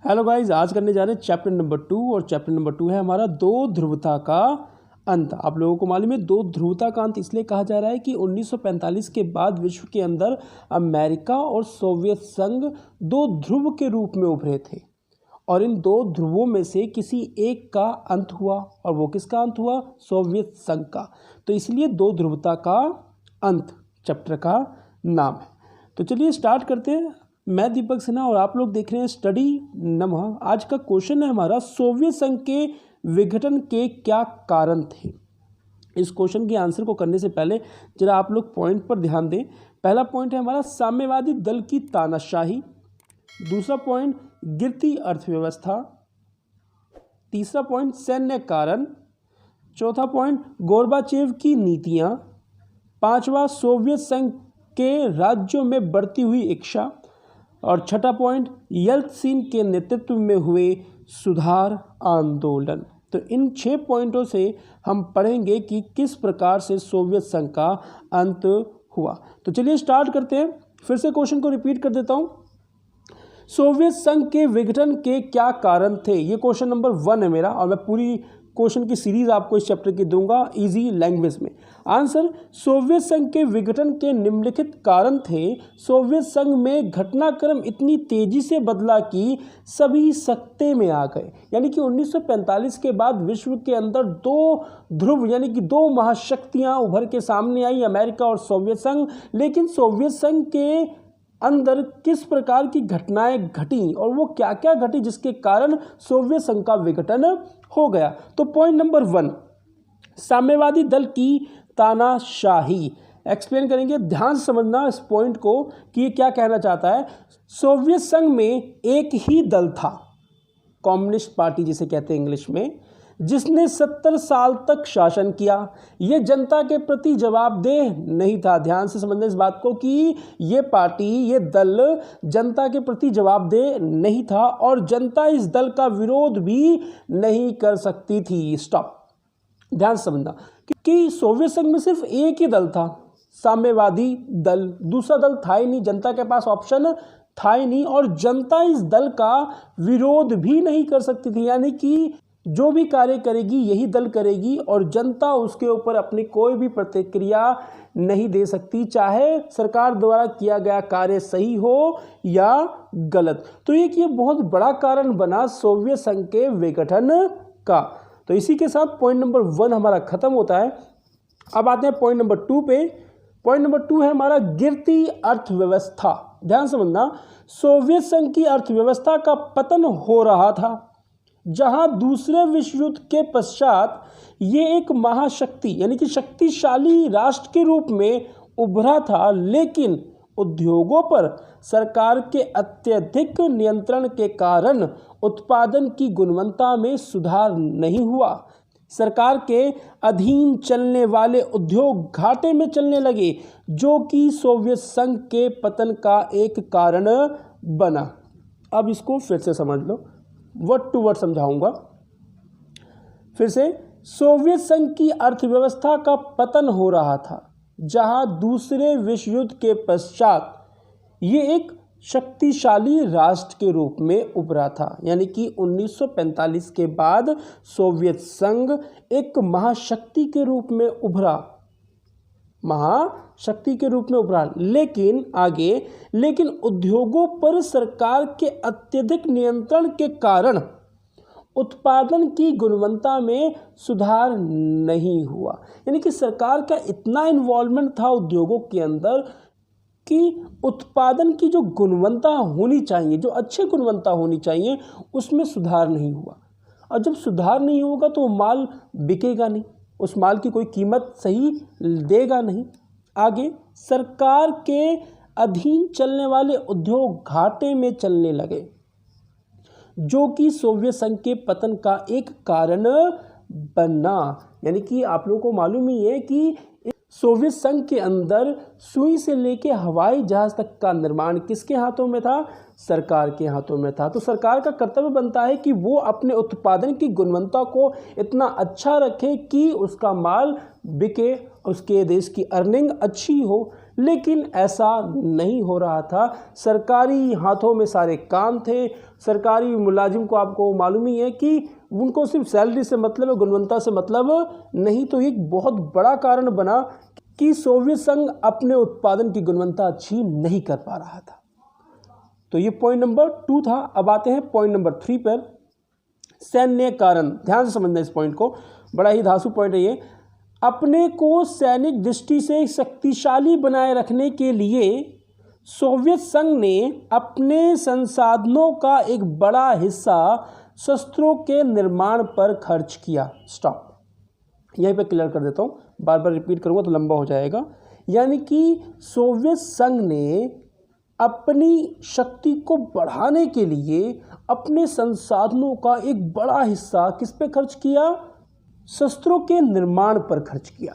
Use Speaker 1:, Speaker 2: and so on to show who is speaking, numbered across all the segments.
Speaker 1: Hello guys, आज करने जा रहे हैं चैप्टर नंबर 2 और चैप्टर नंबर 2 है हमारा दो ध्रुवता का अंत। आप लोगों को मालूम है दो ध्रुवता का अंत इसलिए कहा जा रहा है कि 1945 के बाद विश्व के अंदर अमेरिका और सोवियत संघ दो ध्रुव के रूप में उभरे थे और इन दो ध्रुवों में से किसी एक का अंत हुआ और वो किसका अंत हुआ? सोवियत संघ का। तो इसलिए दो ध्रुवता का अंत चैप्टर का नाम है। तो चलिए स्टार्ट करते हैं। मैं दीपक सिन्हा और आप लोग देख रहे हैं स्टडी नमः। आज का क्वेश्चन है हमारा, सोवियत संघ के विघटन के क्या कारण थे। इस क्वेश्चन के आंसर को करने से पहले जरा आप लोग पॉइंट पर ध्यान दें। पहला पॉइंट है हमारा साम्यवादी दल की तानाशाही। दूसरा पॉइंट गिरती अर्थव्यवस्था। तीसरा पॉइंट सैन्य कारण। चौथा पॉइंट गोर्बाचेव की नीतियां। पांचवा सोवियत संघ के राज्यों में बढ़ती हुई इच्छा। और छठा पॉइंट येल्त्सिन के नेतृत्व में हुए सुधार आंदोलन। तो इन 6 पॉइंटों से हम पढ़ेंगे कि किस प्रकार से सोवियत संघ का अंत हुआ। तो चलिए स्टार्ट करते हैं। फिर से क्वेश्चन को रिपीट कर देता हूं। सोवियत संघ के विघटन के क्या कारण थे? ये क्वेश्चन नंबर 1 है मेरा और मैं पूरी क्वेश्चन की सीरीज आपको इस चैप्टर की दूंगा इजी लैंग्वेज में। आंसर, सोवियत संघ के विघटन के निम्नलिखित कारण थे। सोवियत संघ में घटनाक्रम इतनी तेजी से बदला कि सभी सत्ते में आ गए। यानी कि 1945 के बाद विश्व के अंदर दो ध्रुव यानी कि दो महाशक्तियां उभर के सामने आई, अमेरिका और सोवियत संघ। लेकिन सोवियत संघ के अंदर किस प्रकार की घटनाएं घटी और वो क्या क्या घटी जिसके कारण सोवियत संघ का विघटन हो गया। तो पॉइंट नंबर 1, साम्यवादी दल की तानाशाही। एक्सप्लेन करेंगे, ध्यान से समझना इस पॉइंट को कि ये क्या कहना चाहता है। सोवियत संघ में एक ही दल था, कम्युनिस्ट पार्टी जिसे कहते हैं इंग्लिश में, जिसने 70 साल तक शासन किया। ये जनता के प्रति जवाबदेह नहीं था। ध्यान से समझना इस बात को कि ये पार्टी, ये दल जनता के प्रति जवाबदेह नहीं था और जनता इस दल का विरोध भी नहीं कर सकती थी। स्टॉप, ध्यान से समझना कि सोवियत संघ में सिर्फ एक ही दल था, साम्यवादी दल। दूसरा दल था ही नहीं, जनता के पास ऑप्शन था ही नहीं और जनता इस दल का विरोध भी नहीं कर सकती थी। यानी कि जो भी कार्य करेगी यही दल करेगी और जनता उसके ऊपर अपनी कोई भी प्रतिक्रिया नहीं दे सकती, चाहे सरकार द्वारा किया गया कार्य सही हो या गलत। तो ये बहुत बड़ा कारण बना सोवियत संघ के विघटन का। तो इसी के साथ पॉइंट नंबर 1 हमारा खत्म होता है। अब आते हैं पॉइंट नंबर 2 पे। पॉइंट नंबर 2 है हमारा गिरती अर्थव्यवस्था। ध्यान समझना, सोवियत संघ की अर्थव्यवस्था का पतन हो रहा था। जहां दूसरे विश्व युद्ध के पश्चात ये एक महाशक्ति यानी कि शक्तिशाली राष्ट्र के रूप में उभरा था, लेकिन उद्योगों पर सरकार के अत्यधिक नियंत्रण के कारण उत्पादन की गुणवत्ता में सुधार नहीं हुआ। सरकार के अधीन चलने वाले उद्योग घाटे में चलने लगे, जो कि सोवियत संघ के पतन का एक कारण बना। अब इसको फिर से समझ लो, वर्ड टू वर्ड समझाऊंगा फिर से। सोवियत संघ की अर्थव्यवस्था का पतन हो रहा था, जहां दूसरे विश्व युद्ध के पश्चात ये एक शक्तिशाली राष्ट्र के रूप में उभरा था। यानी कि 1945 के बाद सोवियत संघ एक महाशक्ति के रूप में उभरा, महाशक्ति के रूप में उभरा। लेकिन उद्योगों पर सरकार के अत्यधिक नियंत्रण के कारण उत्पादन की गुणवत्ता में सुधार नहीं हुआ। यानी कि सरकार का इतना इन्वॉल्वमेंट था उद्योगों के अंदर कि उत्पादन की जो गुणवत्ता होनी चाहिए, जो अच्छी गुणवत्ता होनी चाहिए, उसमें सुधार नहीं हुआ। और जब सुधार नहीं होगा तो माल बिकेगा नहीं, उस माल की कोई कीमत सही देगा नहीं। आगे, सरकार के अधीन चलने वाले उद्योग घाटे में चलने लगे, जो कि सोवियत संघ के पतन का एक कारण बना। यानी कि आप लोगों को मालूम ही है कि सोवियत संघ के अंदर सुई से लेके हवाई जहाज तक का निर्माण किसके हाथों में था? सरकार के हाथों में था। तो सरकार का कर्तव्य बनता है कि वो अपने उत्पादन की गुणवत्ता को इतना अच्छा रखे कि उसका माल बिके, उसके देश की अर्निंग अच्छी हो। लेकिन ऐसा नहीं हो रहा था। सरकारी हाथों में सारे काम थे। सरकारी मुलाजिम को आपको मालूम ही है कि उनको सिर्फ सैलरी से मतलब है, गुणवत्ता से मतलब नहीं। तो एक बहुत बड़ा कारण बना कि सोवियत संघ अपने उत्पादन की गुणवत्ता अच्छी नहीं कर पा रहा था। तो ये पॉइंट नंबर 2 था। अब आते हैं पॉइंट नंबर 3 पर, सैन्य कारण। ध्यान से समझना इस पॉइंट को, बड़ा ही धांसू पॉइंट है ये। अपने को सैनिक दृष्टि से शक्तिशाली बनाए रखने के लिए सोवियत संघ ने अपने संसाधनों का एक बड़ा हिस्सा शस्त्रों के निर्माण पर खर्च किया। स्टॉप, यहीं पे क्लियर कर देता हूँ, बार बार रिपीट करूँगा तो लंबा हो जाएगा। यानी कि सोवियत संघ ने अपनी शक्ति को बढ़ाने के लिए अपने संसाधनों का एक बड़ा हिस्सा किस पे खर्च किया? शस्त्रों के निर्माण पर खर्च किया।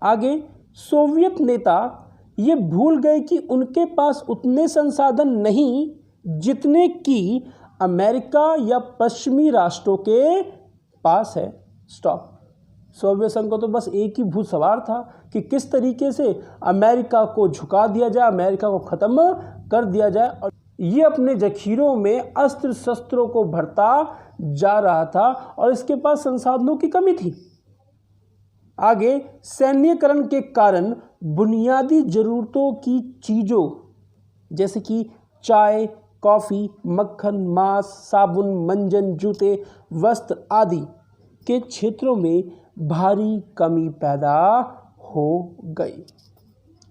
Speaker 1: आगे सोवियत नेता ये भूल गए कि उनके पास उतने संसाधन नहीं जितने कि अमेरिका या पश्चिमी राष्ट्रों के पास है। स्टॉप। सोवियत संघ को तो बस एक ही भूत सवार था कि किस तरीके से अमेरिका को झुका दिया जाए, अमेरिका को ख़त्म कर दिया जाए, और ये अपने जखीरों में अस्त्र शस्त्रों को भरता जा रहा था और इसके पास संसाधनों की कमी थी। आगे सैन्यकरण के कारण बुनियादी ज़रूरतों की चीज़ों जैसे कि चाय, कॉफ़ी, मक्खन, मांस, साबुन, मंजन, जूते, वस्त्र आदि के क्षेत्रों में भारी कमी पैदा हो गई।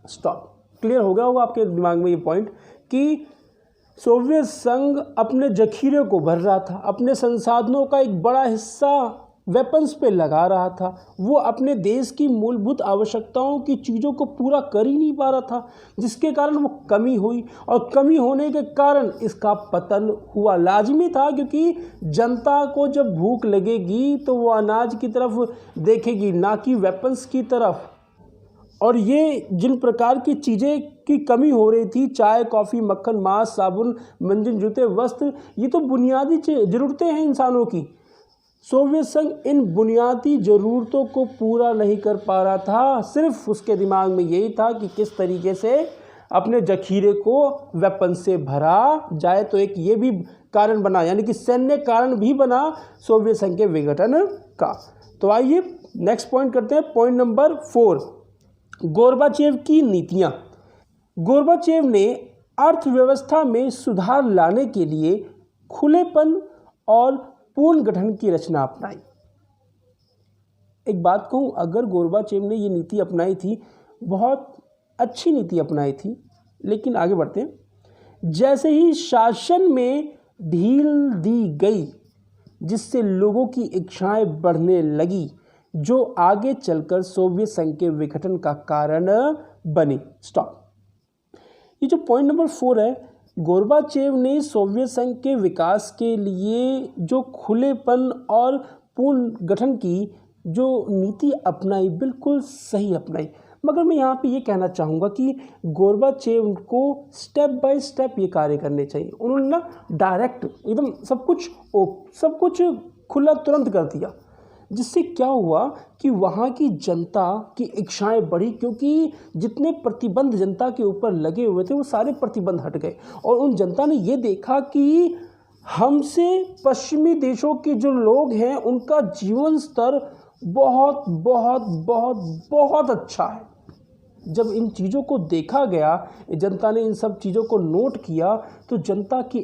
Speaker 1: स्टॉप। क्लियर हो गया होगा आपके दिमाग में ये पॉइंट कि सोवियत संघ अपने जखीरे को भर रहा था, अपने संसाधनों का एक बड़ा हिस्सा वेपन्स पे लगा रहा था, वो अपने देश की मूलभूत आवश्यकताओं की चीज़ों को पूरा कर ही नहीं पा रहा था, जिसके कारण वो कमी हुई, और कमी होने के कारण इसका पतन हुआ। लाजमी था, क्योंकि जनता को जब भूख लगेगी तो वो अनाज की तरफ देखेगी, ना कि वेपन्स की तरफ। और ये जिन प्रकार की चीज़ें की कमी हो रही थी, चाय, कॉफ़ी, मक्खन, मांस, साबुन, मंजन, जूते, वस्त्र, ये तो बुनियादी ज़रूरतें हैं इंसानों की। सोवियत संघ इन बुनियादी ज़रूरतों को पूरा नहीं कर पा रहा था। सिर्फ उसके दिमाग में यही था कि किस तरीके से अपने जखीरे को वेपन से भरा जाए। तो एक ये भी कारण बना, यानी कि सैन्य कारण भी बना सोवियत संघ के विघटन का। तो आइए नेक्स्ट पॉइंट करते हैं, पॉइंट नंबर 4, गोर्बाचेव की नीतियाँ। गोर्बाचेव ने अर्थव्यवस्था में सुधार लाने के लिए खुलेपन और पूर्ण गठन की रचना अपनाई। एक बात कहूँ, अगर गोर्बाचेव ने ये नीति अपनाई थी, बहुत अच्छी नीति अपनाई थी, लेकिन आगे बढ़ते हैं। जैसे ही शासन में ढील दी गई, जिससे लोगों की इच्छाएं बढ़ने लगी, जो आगे चलकर सोवियत संघ के विघटन का कारण बनी। स्टॉप। ये जो पॉइंट नंबर 4 है, गोर्बाचेव ने सोवियत संघ के विकास के लिए जो खुलेपन और पूर्ण गठन की जो नीति अपनाई, बिल्कुल सही अपनाई। मगर मैं यहाँ पे ये कहना चाहूँगा कि गोर्बाचेव को स्टेप बाय स्टेप ये कार्य करने चाहिए। उन्होंने ना डायरेक्ट एकदम सब कुछ खुला तुरंत कर दिया, जिससे क्या हुआ कि वहाँ की जनता की इच्छाएं बढ़ी, क्योंकि जितने प्रतिबंध जनता के ऊपर लगे हुए थे वो सारे प्रतिबंध हट गए। और उन जनता ने ये देखा कि हमसे पश्चिमी देशों के जो लोग हैं उनका जीवन स्तर बहुत बहुत बहुत बहुत अच्छा है। जब इन चीज़ों को देखा गया, जनता ने इन सब चीज़ों को नोट किया, तो जनता की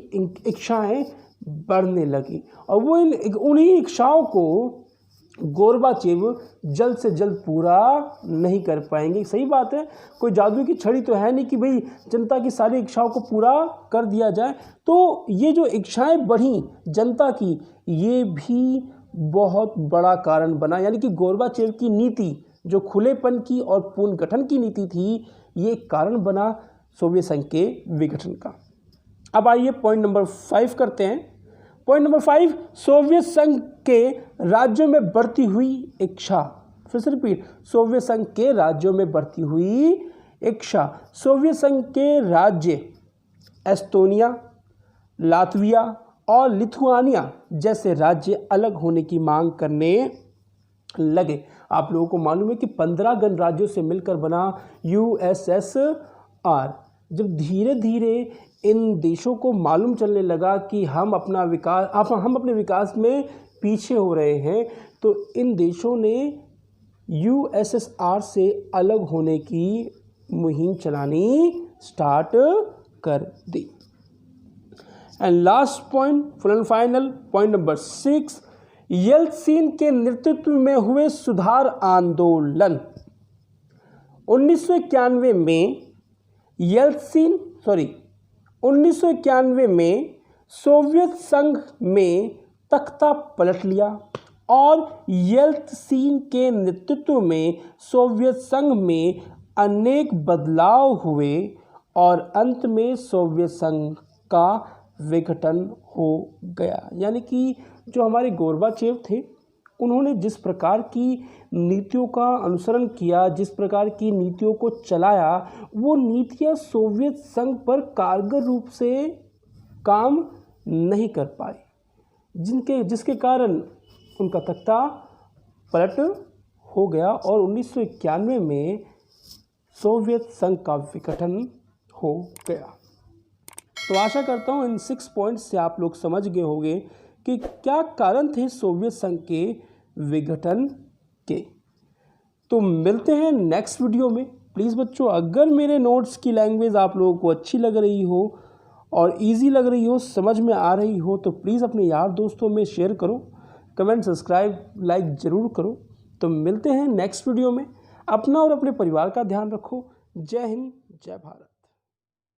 Speaker 1: इच्छाएँ बढ़ने लगी, और वो उन्हीं इच्छाओं को गोर्बाचेव जल्द से जल्द पूरा नहीं कर पाएंगे। सही बात है, कोई जादू की छड़ी तो है नहीं कि भाई जनता की सारी इच्छाओं को पूरा कर दिया जाए। तो ये जो इच्छाएं बढ़ी जनता की, ये भी बहुत बड़ा कारण बना। यानी कि गोर्बाचेव की नीति जो खुलेपन की और पूर्ण गठन की नीति थी, ये कारण बना सोवियत संघ के विघटन का। अब आइए पॉइंट नंबर 5 करते हैं। पॉइंट नंबर 5, सोवियत संघ के राज्यों में बढ़ती हुई इच्छा। फिर से रिपीट, सोवियत संघ के राज्यों में बढ़ती हुई इच्छा। सोवियत संघ के राज्य एस्टोनिया, लातविया और लिथुआनिया जैसे राज्य अलग होने की मांग करने लगे। आप लोगों को मालूम है कि 15 गणराज्यों से मिलकर बना USSR। जब धीरे धीरे इन देशों को मालूम चलने लगा कि हम अपने विकास में पीछे हो रहे हैं, तो इन देशों ने USSR से अलग होने की मुहिम चलानी स्टार्ट कर दी। And last point, full and final point number 6, Yeltsin के नेतृत्व में हुए सुधार आंदोलन। 1991 में सोवियत संघ में तख्ता पलट लिया और येल्त्सिन के नेतृत्व में सोवियत संघ में अनेक बदलाव हुए और अंत में सोवियत संघ का विघटन हो गया। यानी कि जो हमारे गोर्बाचेव थे, उन्होंने जिस प्रकार की नीतियों का अनुसरण किया, जिस प्रकार की नीतियों को चलाया, वो नीतियाँ सोवियत संघ पर कारगर रूप से काम नहीं कर पाई, जिसके कारण उनका तख्ता पलट हो गया और 1991 में सोवियत संघ का विघटन हो गया। तो आशा करता हूँ इन 6 पॉइंट्स से आप लोग समझ गए होंगे कि क्या कारण थे सोवियत संघ के विघटन के। तो मिलते हैं नेक्स्ट वीडियो में। प्लीज़ बच्चों, अगर मेरे नोट्स की लैंग्वेज आप लोगों को अच्छी लग रही हो और इजी लग रही हो, समझ में आ रही हो, तो प्लीज़ अपने यार दोस्तों में शेयर करो, कमेंट, सब्सक्राइब, लाइक ज़रूर करो। तो मिलते हैं नेक्स्ट वीडियो में। अपना और अपने परिवार का ध्यान रखो। जय हिंद, जय भारत।